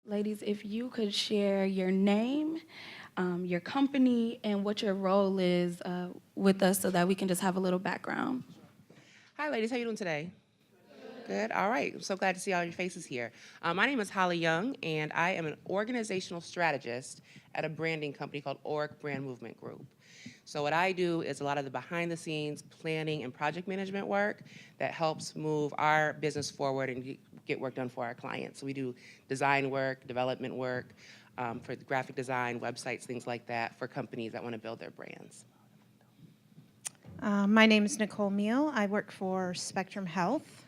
Ladies, if you could share your name, your company, and what your role is with us so that we can just have a little background. Hi, ladies. How you doing today? Good. All right. I'm so glad to see all your faces here. My name is Holly Young, and I am an organizational strategist at a branding company called Aurikk Brand Movement Group. So what I do is a lot of the behind-the-scenes planning and project management work that helps move our business forward and get work done for our clients. So we do design work, development work for graphic design, websites, things like that for companies that want to build their brands. My name is Nicole Miel. I work for Spectrum Health.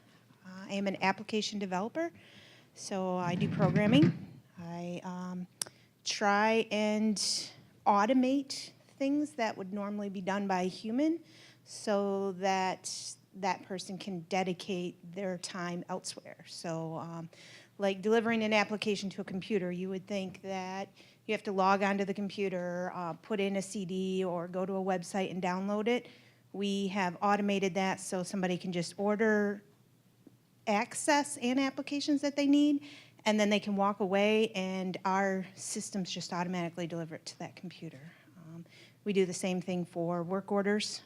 I am an application developer, so I do programming. I try and automate things that would normally be done by a human so that that person can dedicate their time elsewhere. So like delivering an application to a computer, you would think that you have to log onto the computer, put in a CD, or go to a website and download it. We have automated that so somebody can just order access and applications that they need, and then they can walk away and our systems just automatically deliver it to that computer. We do the same thing for work orders,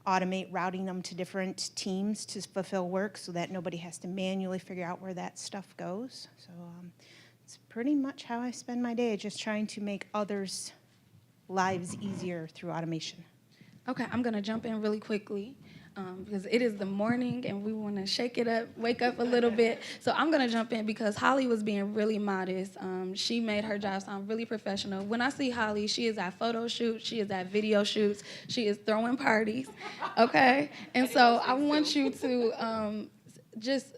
automate routing them to different teams to fulfill work so that nobody has to manually figure out where that stuff goes. So it's pretty much how I spend my day, just trying to make others' lives easier through automation. Okay, I'm gonna jump in really quickly because it is the morning and we want to shake it up, wake up a little bit. So I'm gonna jump in because Holly was being really modest. She made her job sound really professional. When I see Holly, she is at photo shoots, she is at video shoots, she is throwing parties. Okay, and so I want you to just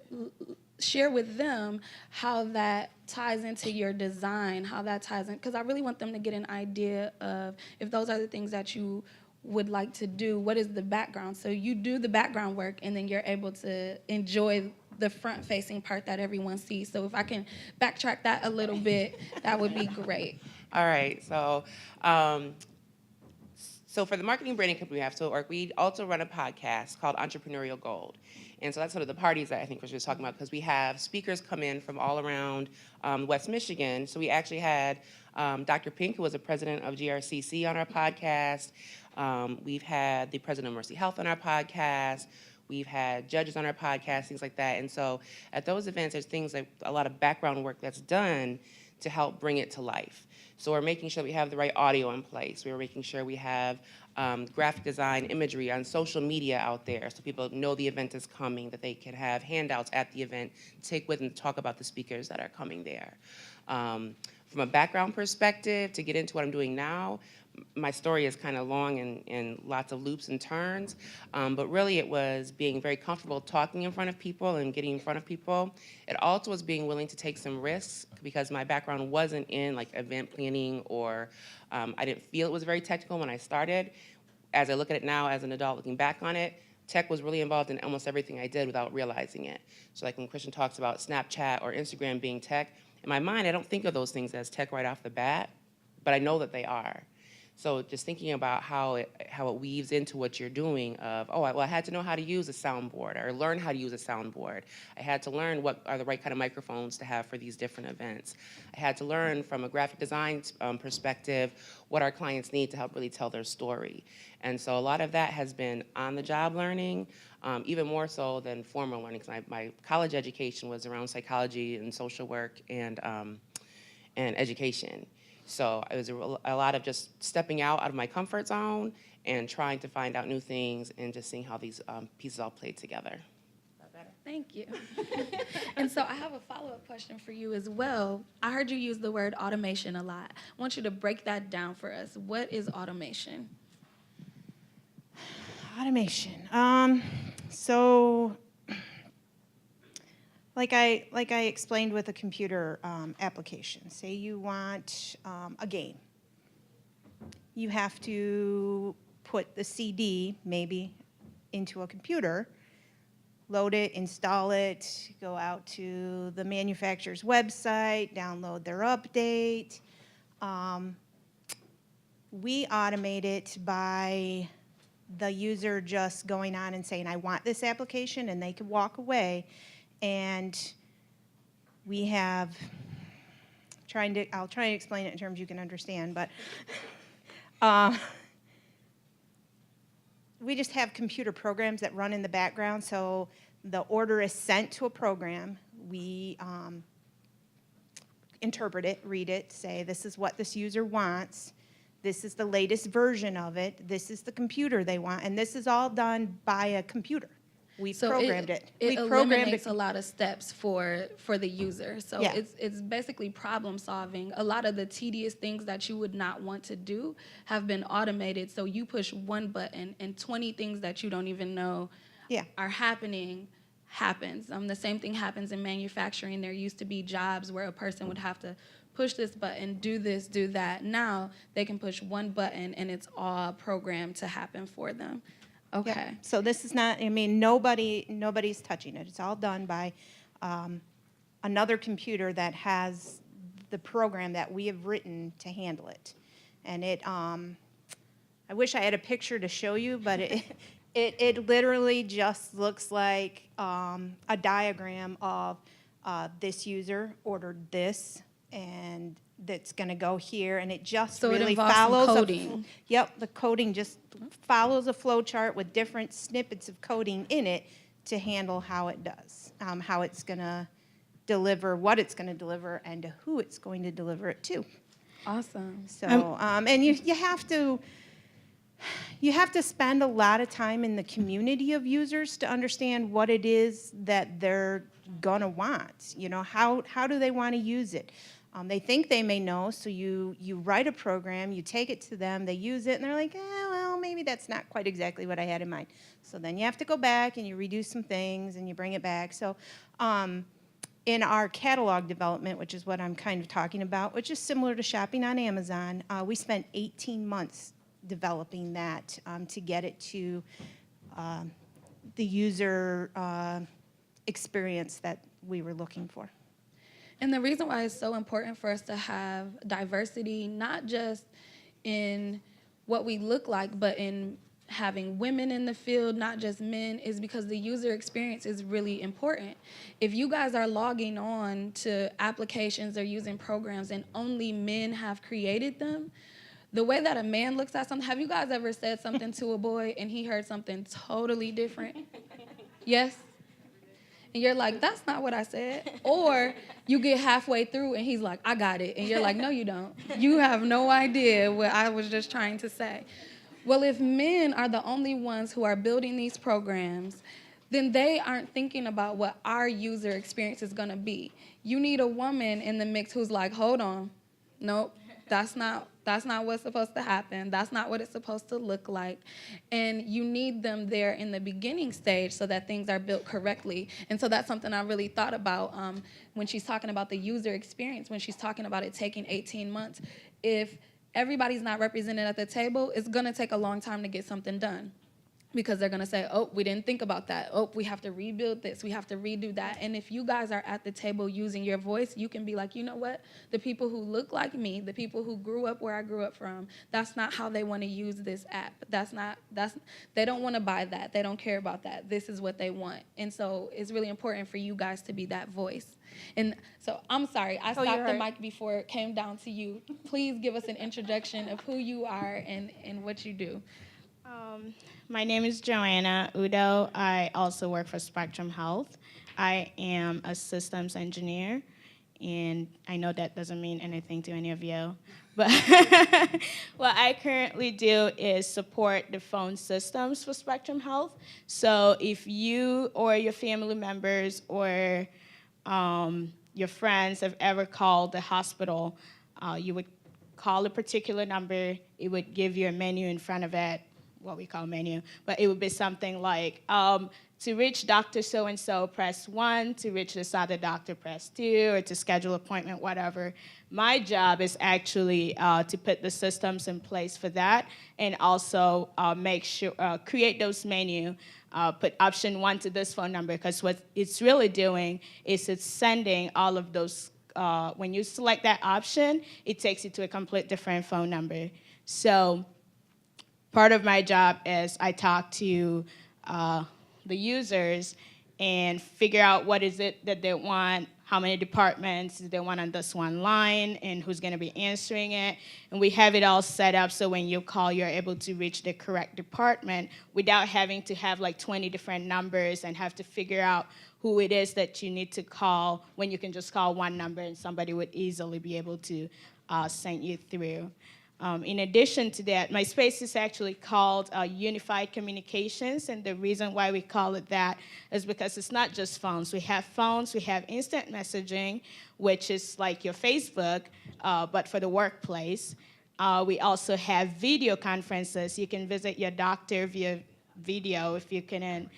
share with them how that ties into your design, how that ties in, because I really want them to get an idea of if those are the things that you would like to do, what is the background? So you do the background work and then you're able to enjoy the front facing part that everyone sees. So if I can backtrack that a little bit, that would be great. All right. So for the marketing branding company we have, we also run a podcast called Entrepreneurial Gold. And so that's sort of the parties that I think we're just talking about, because we have speakers come in from all around West Michigan. So we actually had Dr. Pink, who was the president of GRCC, on our podcast. We've had the president of Mercy Health on our podcast. We've had judges on our podcast, things like that. And so at those events, there's things like a lot of background work that's done to help bring it to life. So we're making sure we have the right audio in place. We're making sure we have graphic design imagery on social media out there so people know the event is coming, that they can have handouts at the event, take with and talk about the speakers that are coming there. From a background perspective, to get into what I'm doing now, my story is kind of long and lots of loops and turns, but really it was being very comfortable talking in front of people and getting in front of people. It also was being willing to take some risks because my background wasn't in like event planning or I didn't feel it was very technical when I started. As I look at it now as an adult looking back on it, tech was really involved in almost everything I did without realizing it. So like when Kristian talks about Snapchat or Instagram being tech, in my mind I don't think of those things as tech right off the bat, but I know that they are. So just thinking about how it weaves into what you're doing of, I had to know how to use a soundboard or learn how to use a soundboard. I had to learn what are the right kind of microphones to have for these different events. I had to learn from a graphic design perspective what our clients need to help really tell their story. And so a lot of that has been on-the-job learning, even more so than formal learning, because my college education was around psychology and social work and education. So it was a lot of just stepping out of my comfort zone and trying to find out new things and just seeing how these pieces all played together. Thank you. And so I have a follow-up question for you as well. I heard you use the word automation a lot. I want you to break that down for us. What is automation? Automation. So like I explained with a computer application, say you want a game. You have to put the CD maybe into a computer, load it, install it, go out to the manufacturer's website, download their update. We automate it by the user just going on and saying, I want this application, and they could walk away. And we have I'll try and explain it in terms you can understand, but we just have computer programs that run in the background, so the order is sent to a program. We interpret it, read it, say this is what this user wants, this is the latest version of it, this is the computer they want, and this is all done by a computer. We programmed it. It We programmed eliminates it. a lot of steps for the user. So Yeah. it's basically problem solving. A lot of the tedious things that you would not want to do have been automated. So you push one button and 20 things that you don't even know Yeah. are happening happens. The same thing happens in manufacturing. There used to be jobs where a person would have to push this button, do this, do that. Now they can push one button and it's all programmed to happen for them. Okay. Yeah. So this is not, I mean, nobody's touching it. It's all done by another computer that has the program that we have written to handle it. And I wish I had a picture to show you, but it literally just looks like a diagram of this user ordered this, and that's going to go here, and it just So it really involves some follows coding. Yep, the coding just follows a flow chart with different snippets of coding in it to handle how it does, how it's going to deliver, what it's going to deliver, and to who it's going to deliver it to. Awesome. So, and you have to spend a lot of time in the community of users to understand what it is that they're gonna want. You know, how do they want to use it? They think they may know, so you write a program, you take it to them, they use it, and they're like, well, maybe that's not quite exactly what I had in mind. So then you have to go back and you redo some things and you bring it back. So in our catalog development, which is what I'm kind of talking about, which is similar to shopping on Amazon, we spent 18 months developing that to get it to the user experience that we were looking for. And the reason why it's so important for us to have diversity, not just in what we look like, but in having women in the field, not just men, is because the user experience is really important. If you guys are logging on to applications or using programs and only men have created them, the way that a man looks at something, have you guys ever said something to a boy and he heard something totally different? Yes? And you're like, that's not what I said. Or you get halfway through and he's like, I got it. And you're like, no, you don't. You have no idea what I was just trying to say. Well, if men are the only ones who are building these programs, then they aren't thinking about what our user experience is going to be. You need a woman in the mix who's like, hold on, nope, that's not what's supposed to happen. That's not what it's supposed to look like. And you need them there in the beginning stage so that things are built correctly. And so that's something I really thought about when she's talking about the user experience, when she's talking about it taking 18 months. If everybody's not represented at the table, it's going to take a long time to get something done. Because they're going to say, oh, we didn't think about that. Oh, we have to rebuild this. We have to redo that. And if you guys are at the table using your voice, you can be like, you know what? The people who look like me, the people who grew up where I grew up from, that's not how they want to use this app. They don't want to buy that. They don't care about that. This is what they want. And so it's really important for you guys to be that voice. And so I'm sorry, I stopped the mic before it came down to you. Please give us an introduction of who you are and what you do. My name is Joanna Udo. I also work for Spectrum Health. I am a systems engineer, and I know that doesn't mean anything to any of you, but what I currently do is support the phone systems for Spectrum Health. So if you or your family members or your friends have ever called the hospital, you would call a particular number, it would give you a menu in front of it, what we call menu, but it would be something like, to reach Dr. So-and-so, press 1, to reach this other doctor, press 2, or to schedule appointment, whatever. My job is actually to put the systems in place for that, and also make sure, create those menu, put option 1 to this phone number, because what it's really doing is it's sending all of those, when you select that option, it takes you to a complete different phone number. So part of my job is I talk to the users and figure out what is it that they want, how many departments do they want on this one line, and who's going to be answering it. And we have it all set up so when you call, you're able to reach the correct department without having to have like 20 different numbers and have to figure out who it is that you need to call, when you can just call one number and somebody would easily be able to send you through. In addition to that, my space is actually called Unified Communications, and the reason why we call it that is because it's not just phones. We have instant messaging, which is like your Facebook, but for the workplace. We also have video conferences. You can visit your doctor via video if you can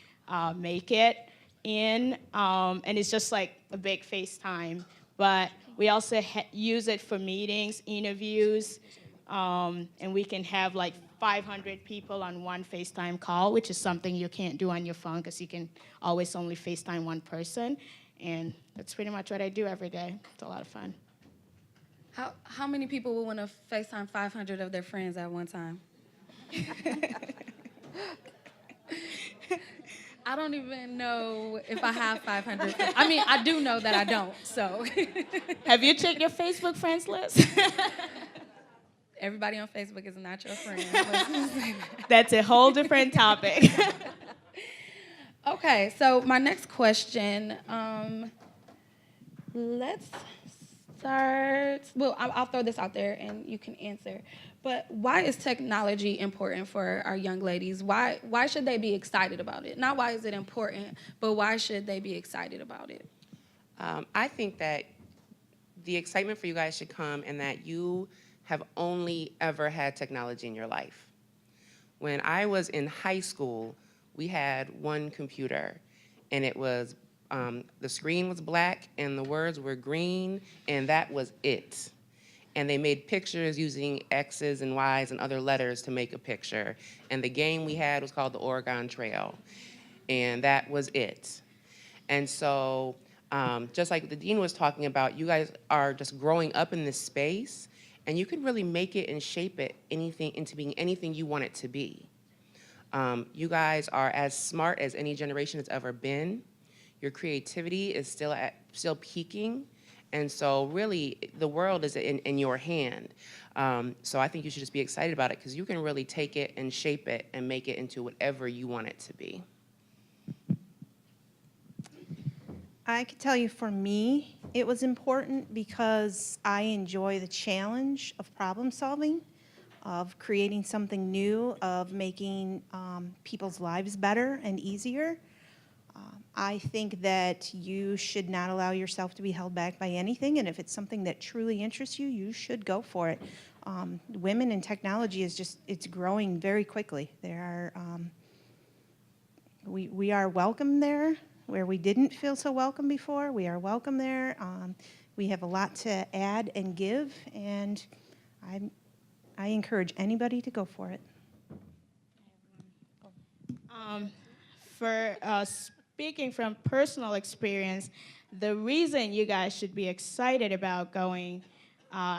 make it in, and it's just like a big FaceTime. But we also use it for meetings, interviews, and we can have like 500 people on one FaceTime call, which is something you can't do on your phone because you can always only FaceTime one person. And that's pretty much what I do every day. It's a lot of fun. How many people would want to FaceTime 500 of their friends at one time? I don't even know if I have 500 friends. I mean, I do know that I don't, so. Have you checked your Facebook friends list? Everybody on Facebook is not your friend. That's a whole different topic. Okay, so my next question, let's start, well, I'll throw this out there and you can answer. But why is technology important for our young ladies? Why should they be excited about it? Not why is it important, but why should they be excited about it? I think that the excitement for you guys should come in that you have only ever had technology in your life. When I was in high school, we had one computer, and it was, the screen was black and the words were green, and that was it. And they made pictures using X's and Y's and other letters to make a picture. And the game we had was called the Oregon Trail, and that was it. And so, just like the dean was talking about, you guys are just growing up in this space, and you can really make it and shape it into being anything you want it to be. You guys are as smart as any generation has ever been. Your creativity is still peaking, and so really the world is in your hand. So I think you should just be excited about it because you can really take it and shape it and make it into whatever you want it to be. I could tell you for me, it was important because I enjoy the challenge of problem solving, of creating something new, of making people's lives better and easier. I think that you should not allow yourself to be held back by anything, and if it's something that truly interests you, you should go for it. Women in technology it's growing very quickly. We are welcome there. Where we didn't feel so welcome before, we are welcome there. We have a lot to add and give, and I encourage anybody to go for it. Speaking from personal experience, the reason you guys should be excited about going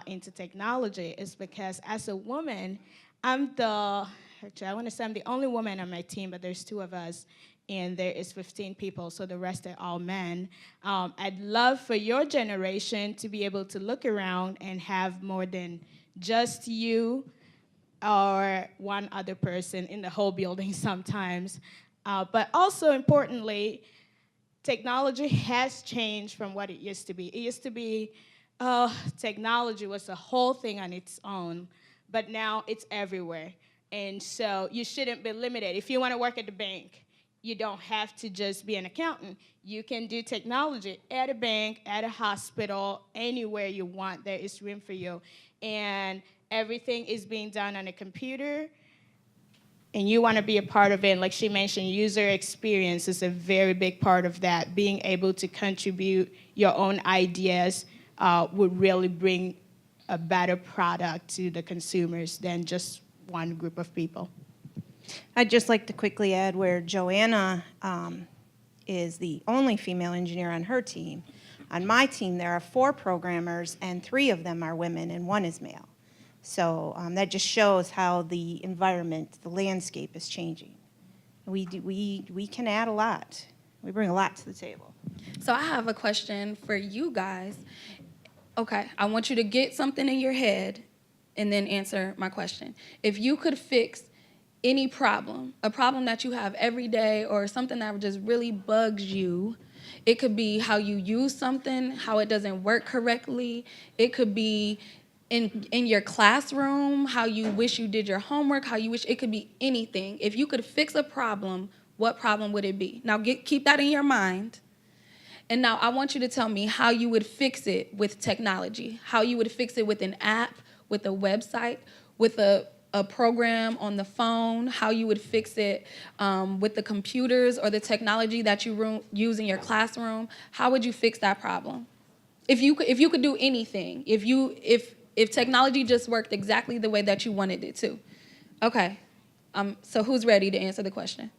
into technology is because as a woman, I want to say I'm the only woman on my team, but there's 2 of us. And there is 15 people, so the rest are all men. I'd love for your generation to be able to look around and have more than just you or one other person in the whole building sometimes. But also importantly, technology has changed from what it used to be. It used to be, technology was a whole thing on its own, but now it's everywhere. And so you shouldn't be limited. If you want to work at the bank, you don't have to just be an accountant. You can do technology at a bank, at a hospital, anywhere you want. There is room for you. And everything is being done on a computer, and you want to be a part of it. Like she mentioned, user experience is a very big part of that. Being able to contribute your own ideas would really bring a better product to the consumers than just one group of people. I'd just like to quickly add where Joanna is the only female engineer on her team. On my team, there are 4 programmers, and 3 of them are women, and 1 is male. So that just shows how the environment, the landscape is changing. We can add a lot. We bring a lot to the table. So I have a question for you guys. Okay, I want you to get something in your head and then answer my question. If you could fix any problem, a problem that you have every day or something that just really bugs you, it could be how you use something, how it doesn't work correctly. It could be in your classroom, how you wish you did your homework, how you wish, it could be anything. If you could fix a problem, what problem would it be? Now keep that in your mind. And now I want you to tell me how you would fix it with technology, how you would fix it with an app, with a website, with a program on the phone, how you would fix it with the computers or the technology that you use in your classroom. How would you fix that problem? If you could do anything, if technology just worked exactly the way that you wanted it to. Okay, so who's ready to answer the question?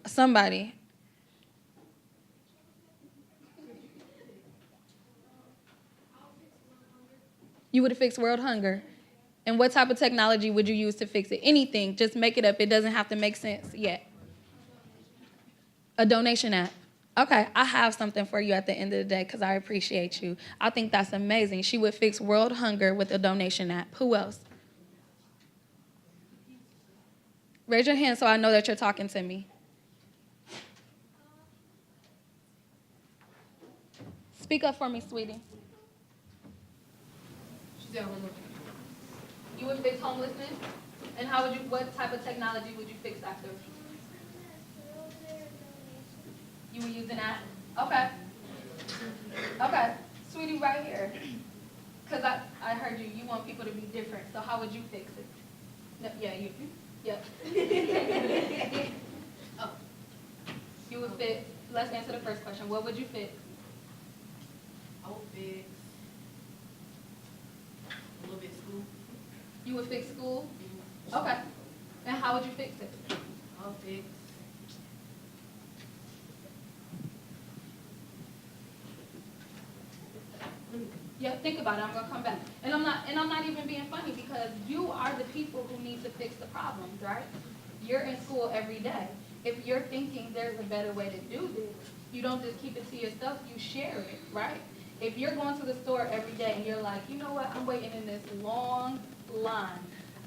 Somebody. You would fix world hunger. And what type of technology would you use to fix it? Anything, just make it up. It doesn't have to make sense yet. A donation app. Okay, I have something for you at the end of the day because I appreciate you. I think that's amazing. She would fix world hunger with a donation app. Who else? Raise your hand so I know that you're talking to me. Speak up for me, sweetie. You would fix homelessness? And what type of technology would you fix that through? You would use an app? Okay. Okay. Sweetie, right here. Because I heard you want people to be different. So how would you fix it? No, yeah, you. Yep. Oh. You would fix, let's answer the first question. What would you fix? I would fix a little bit school. You would fix school? Okay. And how would you fix it? I'll fix Yeah, think about it. I'm gonna come back. And I'm not even being funny because you are the people who need to fix the problems, right? You're in school every day. If you're thinking there's a better way to do this, you don't just keep it to yourself, you share it, right? If you're going to the store every day and you're like, you know what, I'm waiting in this long line.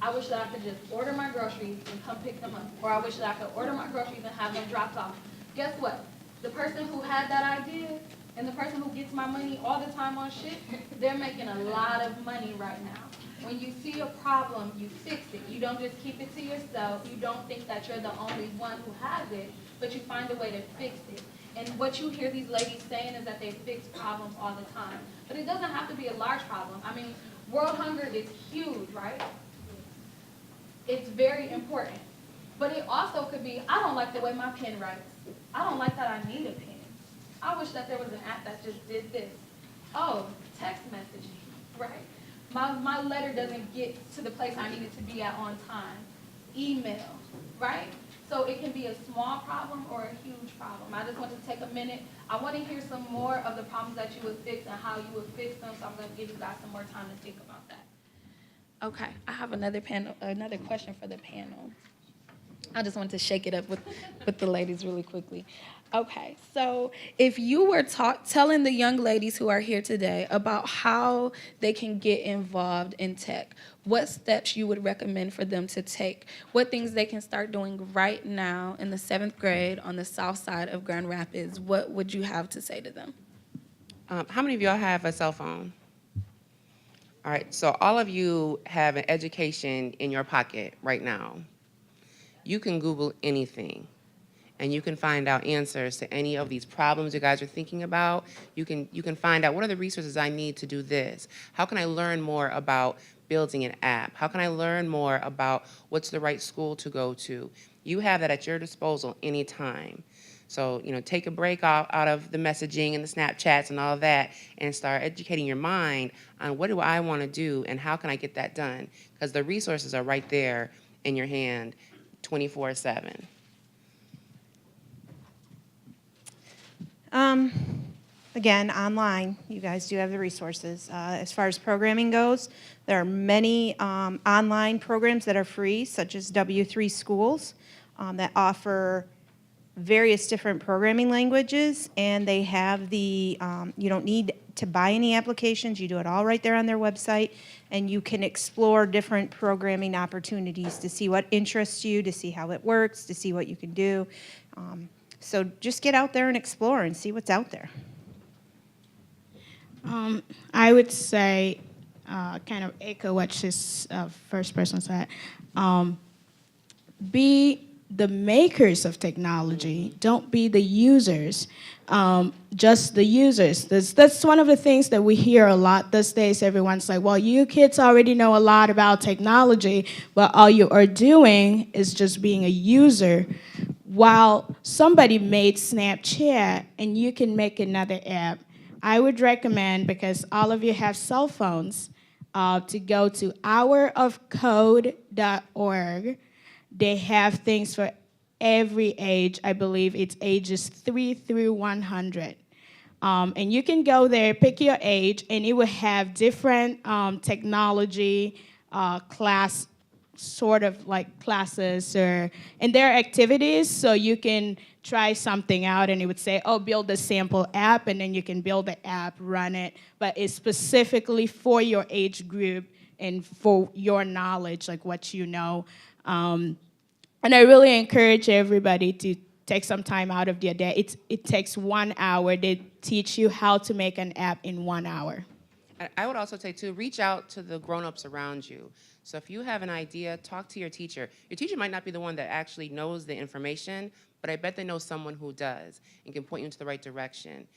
I wish that I could just order my groceries and come pick them up. Or I wish that I could order my groceries and have them dropped off. Guess what? The person who had that idea and the person who gets my money all the time on shit, they're making a lot of money right now. When you see a problem, you fix it. You don't just keep it to yourself. You don't think that you're the only one who has it, but you find a way to fix it. And what you hear these ladies saying is that they fix problems all the time. But it doesn't have to be a large problem. I mean, world hunger is huge, right? It's very important. But it also could be, I don't like the way my pen writes. I don't like that I need a pen. I wish that there was an app that just did this. Oh, text messaging, right? My letter doesn't get to the place I need it to be at on time. Email, right? So it can be a small problem or a huge problem. I just want to take a minute. I want to hear some more of the problems that you would fix and how you would fix them, so I'm going to give you guys some more time to think about that. Okay, I have another question for the panel. I just wanted to shake it up with the ladies really quickly. Okay, so if you were telling the young ladies who are here today about how they can get involved in tech, what steps you would recommend for them to take, what things they can start doing right now in the 7th grade on the south side of Grand Rapids, what would you have to say to them? How many of y'all have a cell phone? All right, so all of you have an education in your pocket right now. You can Google anything, and you can find out answers to any of these problems you guys are thinking about. You can find out what are the resources I need to do this. How can I learn more about building an app? How can I learn more about what's the right school to go to? You have that at your disposal anytime. So, take a break out of the messaging and the Snapchats and all of that and start educating your mind on what do I want to do and how can I get that done? Because the resources are right there in your hand 24/7. Again, online, you guys do have the resources. As far as programming goes, there are many online programs that are free, such as W3 Schools, that offer various different programming languages, and they have the, you don't need to buy any applications. You do it all right there on their website, and you can explore different programming opportunities to see what interests you, to see how it works, to see what you can do. So just get out there and explore and see what's out there. I would say, kind of echo what this first person said. Be the makers of technology. Don't be the users, just the users. That's one of the things that we hear a lot these days. Everyone's like, well, you kids already know a lot about technology, but all you are doing is just being a user. While somebody made Snapchat and you can make another app, I would recommend, because all of you have cell phones, to go to hourofcode.org. They have things for every age. I believe it's ages 3 through 100. And you can go there, pick your age, and it will have different technology class, sort of like classes, and there are activities, so you can try something out, and it would say, oh, build a sample app, and then you can build the app, run it, but it's specifically for your age group and for your knowledge, like what you know. And I really encourage everybody to take some time out of their day. It takes 1 hour. They teach you how to make an app in 1 hour. I would also say, too, reach out to the grown-ups around you. So if you have an idea, talk to your teacher. Your teacher might not be the one that actually knows the information, but I bet they know someone who does and can point you into the right direction.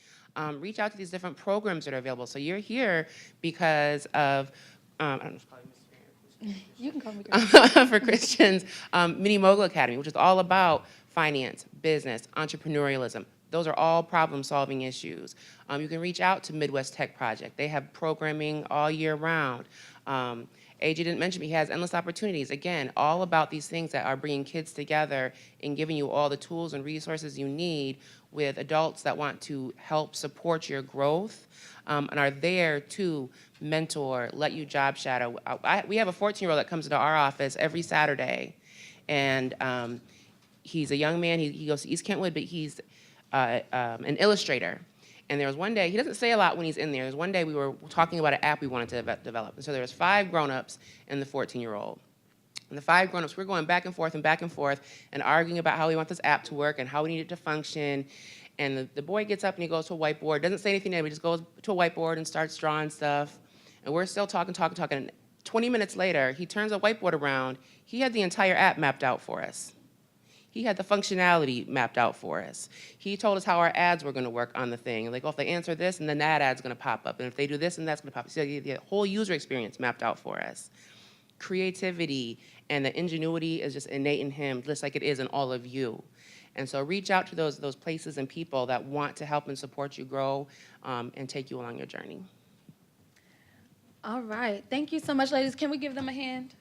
Reach out to these different programs that are available. So you're here because of, I don't know if it's called You can call me for Kristian's Mini Mogul Academy, which is all about finance, business, entrepreneurialism. Those are all problem-solving issues. You can reach out to Midwest Tech Project. They have programming all year round. AJ didn't mention, but he has endless opportunities. Again, all about these things that are bringing kids together and giving you all the tools and resources you need with adults that want to help support your growth and are there to mentor, let you job shadow. We have a 14-year-old that comes into our office every Saturday, and he's a young man. He goes to East Kentwood, but he's an illustrator. And there was one day, he doesn't say a lot when he's in there. There was one day we were talking about an app we wanted to develop. And so there was 5 grown-ups and the 14-year-old. And the 5 grown-ups, we're going back and forth and arguing about how we want this app to work and how we need it to function. And the boy gets up and he goes to a whiteboard, doesn't say anything to him, he just goes to a whiteboard and starts drawing stuff. And we're still talking. And 20 minutes later, he turns a whiteboard around. He had the entire app mapped out for us. He had the functionality mapped out for us. He told us how our ads were going to work on the thing. Like, oh, if they answer this, and then that ad's going to pop up. And if they do this, and that's going to pop up. So the whole user experience mapped out for us. Creativity and the ingenuity is just innate in him, just like it is in all of you. And so reach out to those places and people that want to help and support you grow and take you along your journey. All right. Thank you so much, ladies. Can we give them a hand?